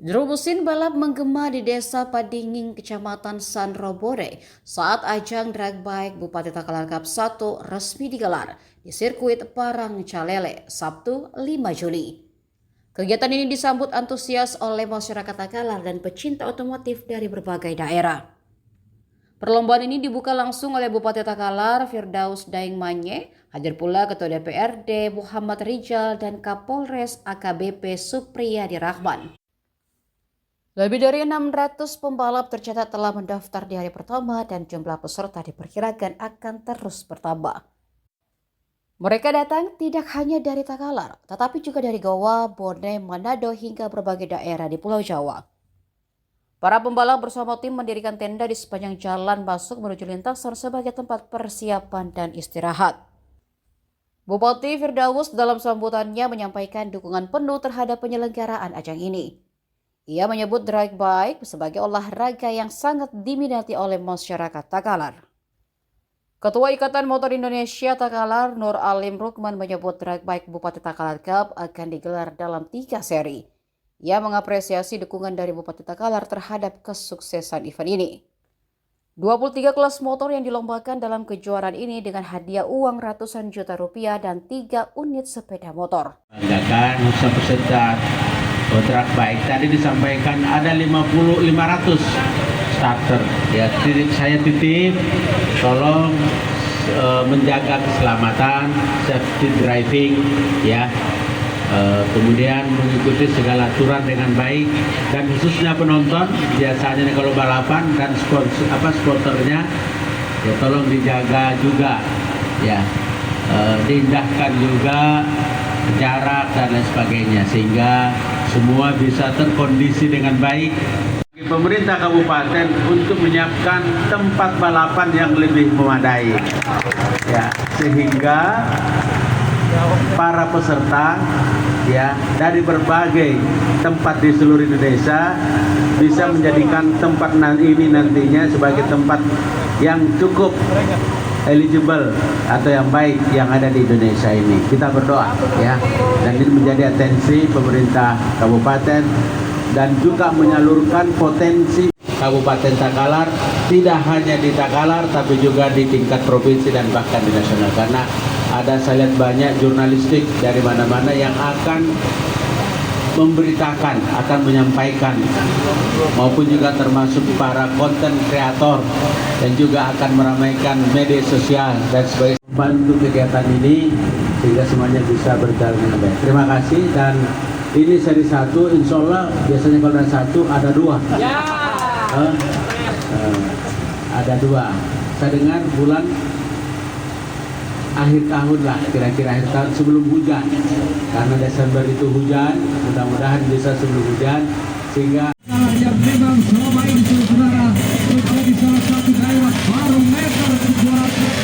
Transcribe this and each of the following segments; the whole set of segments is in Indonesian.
Jerubusin balap menggema di Desa Padinging, Kecamatan Sanrobore saat ajang drag bike Bupati Takalar Cup 1 resmi digelar di sirkuit Parangcalele, Sabtu 5 Juli. Kegiatan ini disambut antusias oleh masyarakat Takalar dan pecinta otomotif dari berbagai daerah. Perlombaan ini dibuka langsung oleh Bupati Takalar Firdaus Daeng Manye, hadir pula Ketua DPRD Muhammad Rijal dan Kapolres AKBP Supriyadi Rahman. Lebih dari 600 pembalap tercatat telah mendaftar di hari pertama dan jumlah peserta diperkirakan akan terus bertambah. Mereka datang tidak hanya dari Takalar, tetapi juga dari Goa, Bone, Manado hingga berbagai daerah di Pulau Jawa. Para pembalap bersama tim mendirikan tenda di sepanjang jalan masuk menuju lintasan sebagai tempat persiapan dan istirahat. Bupati Firdaus dalam sambutannya menyampaikan dukungan penuh terhadap penyelenggaraan ajang ini. Ia menyebut drag bike sebagai olahraga yang sangat diminati oleh masyarakat Takalar. Ketua Ikatan Motor Indonesia Takalar Nur Alim Rukman menyebut drag bike Bupati Takalar Cup akan digelar dalam 3 seri. Ia mengapresiasi dukungan dari Bupati Takalar terhadap kesuksesan event ini. 23 kelas motor yang dilombakan dalam kejuaraan ini dengan hadiah uang ratusan juta rupiah dan 3 unit sepeda motor. Banggakan peserta drag bike tadi disampaikan ada 500 starter ya. Saya titip tolong menjaga keselamatan, safety driving ya. Kemudian mengikuti segala aturan dengan baik dan khususnya penonton biasanya kalau balapan dan supporternya ya tolong dijaga juga ya, diindahkan juga jarak dan lain sebagainya sehingga semua bisa terkondisi dengan baik. Pemerintah kabupaten untuk menyiapkan tempat balapan yang lebih memadai ya, sehingga para peserta ya dari berbagai tempat di seluruh Indonesia bisa menjadikan tempat ini nantinya sebagai tempat yang cukup eligible atau yang baik yang ada di Indonesia ini. Kita berdoa ya, dan ini menjadi atensi pemerintah kabupaten dan juga menyalurkan potensi Kabupaten Takalar tidak hanya di Takalar tapi juga di tingkat provinsi dan bahkan di nasional, karena ada saya lihat banyak jurnalistik dari mana-mana yang akan memberitakan, akan menyampaikan, maupun juga termasuk para konten kreator dan juga akan meramaikan media sosial dan sebagainya, membantu kegiatan ini sehingga semuanya bisa berjalan dengan baik. Terima kasih, dan ini seri 1, insya Allah biasanya kalau ada 1 ada 2 ya. Ada 2, saya dengar bulan akhir tahun lah, kira-kira akhir tahun sebelum hujan, karena Desember itu hujan, mudah-mudahan bisa sebelum hujan sehingga yang memang selama ini saudara menjadi salah satu daerah barometer kejuaraan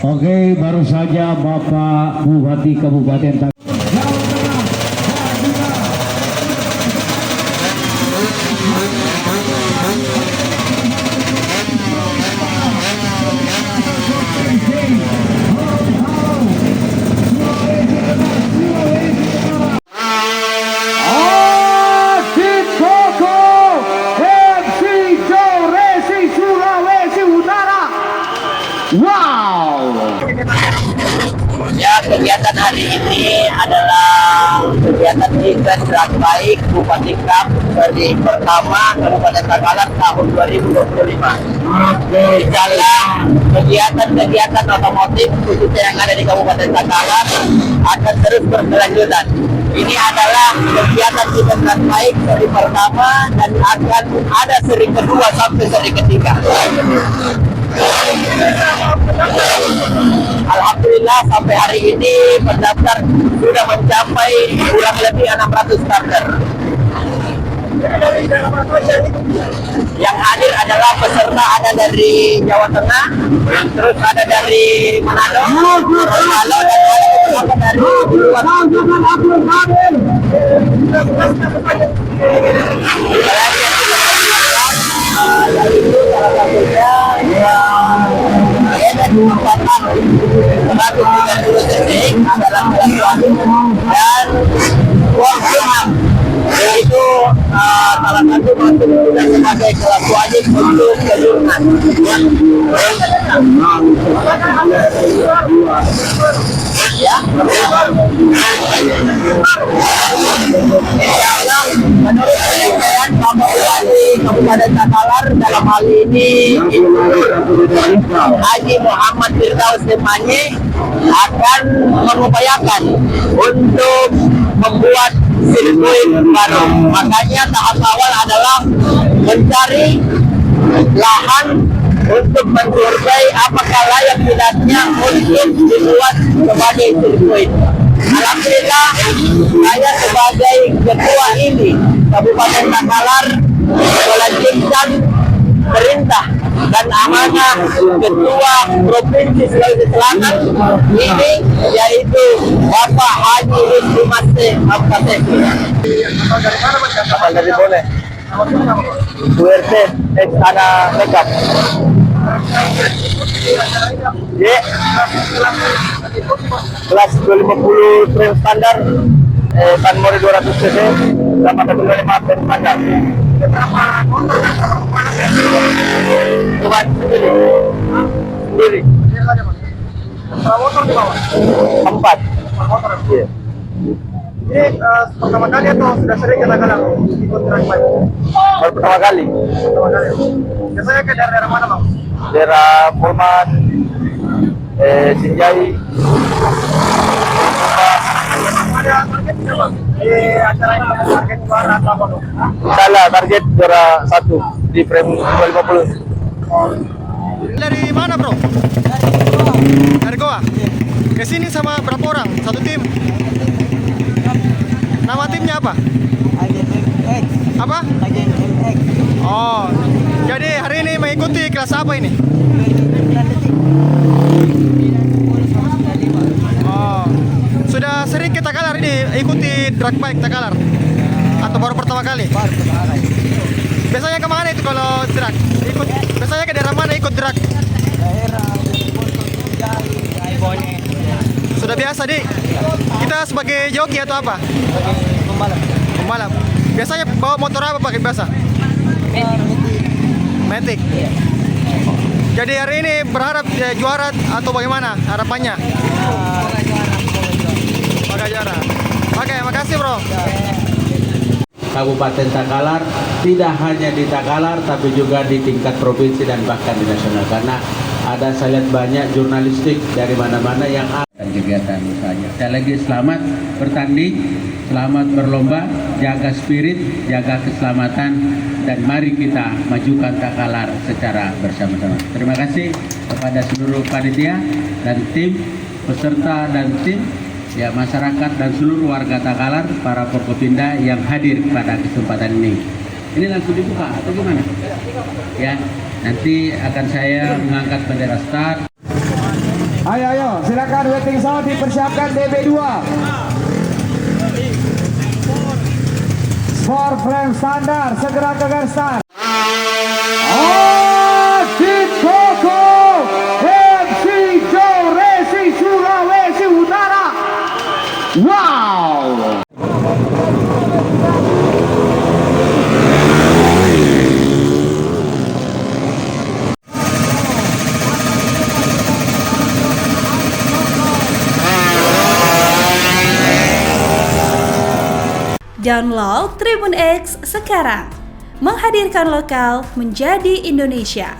Oke, baru saja Bapak Bupati Kabupaten Takalar kegiatan hari ini adalah kegiatan event Drag Bike Bupati Cup dari pertama Kabupaten Takalar tahun 2025. Di dalam kegiatan-kegiatan otomotif khususnya yang ada di Kabupaten Takalar akan terus berkelanjutan. Ini adalah kegiatan event Drag Bike seri pertama dan akan ada seri kedua sampai seri ketiga. Alhamdulillah sampai hari ini pendaftar sudah mencapai kurang lebih 600 starter. Yang hadir adalah peserta ada dari Jawa Tengah, terus ada dari Manado, Gorontalo, dan ada dari luar. Yaitu salah satunya sebagai 30 detik adalah dan uang yaitu salah satu masuk sudah sebagai kelas wajib untuk kejurnas. Ya, menurut penelitian Bupati Kabupaten Takalar dalam hal ini Haji Muhammad Firdaus Demanye akan mengupayakan untuk membuat sirkuit baru. Makanya tahap awal adalah mencari lahan untuk mensurvei apakah layak tidaknya untuk dibuat sebagai sirkuit. Alhamdulillah, saya sebagai ketua ini Kabupaten Takalar melanjutkan perintah dan amanah ketua Provinsi Sulawesi Selatan ini, yaitu Bapak Haji Rizky Maste Abkate. Kapal dari Bone, URT, Ana Makeup. Kelas 250 frame standar, Tanmori 200 cc, 825 frame standar. Cuman sendiri. Motor di bawah? 4. Iya. Ini pertama kali atau sudah sering kadang-kadang ikut drag bike? Baru pertama kali. Biasanya ke daerah mana, Bang? Daerah Polman, Sinjai. Ada target tidak, Bang? Di acara ini ada target juara atau apa, Bang? Salah, target juara 1 di frame 250. Dari mana, Bro? Dari Goa. Ke sini sama berapa orang? Satu tim? Nama timnya apa? Apa? Oh, jadi hari ini mengikuti kelas apa ini? Oh, sudah sering ke Takalar ini ikuti drag bike Takalar? Atau baru pertama kali? Baru pertama kali. Biasanya kemana itu kalau drag? Ikut? Biasanya ke daerah mana ikut drag? Daerah Bone. Sudah biasa, Dik? Kita sebagai joki atau apa? Pembalap. Pembalap. Biasanya bawa motor apa pakai biasa? Matic. Iya. Jadi hari ini berharap juara atau bagaimana harapannya? Semoga juara. Oke, makasih, Bro. Kabupaten Takalar tidak hanya di Takalar tapi juga di tingkat provinsi dan bahkan di nasional, karena ada saya lihat banyak jurnalistik dari mana-mana yang akan kegiatan usahanya. Sekali lagi selamat bertanding, selamat berlomba, jaga spirit, jaga keselamatan, dan mari kita majukan Takalar secara bersama-sama. Terima kasih kepada seluruh panitia dan tim, peserta dan tim, ya masyarakat dan seluruh warga Takalar, para Forkopimda yang hadir pada kesempatan ini. Ini langsung dibuka atau gimana? Ya, nanti akan saya mengangkat bendera start. Ayo, silakan waiting zone dipersiapkan DB2. For frame standar, segera ke garis start. Asik Koko, MC Joe Resi Sulawesi Utara. Wow. Download Tribun X sekarang. Menghadirkan lokal menjadi Indonesia.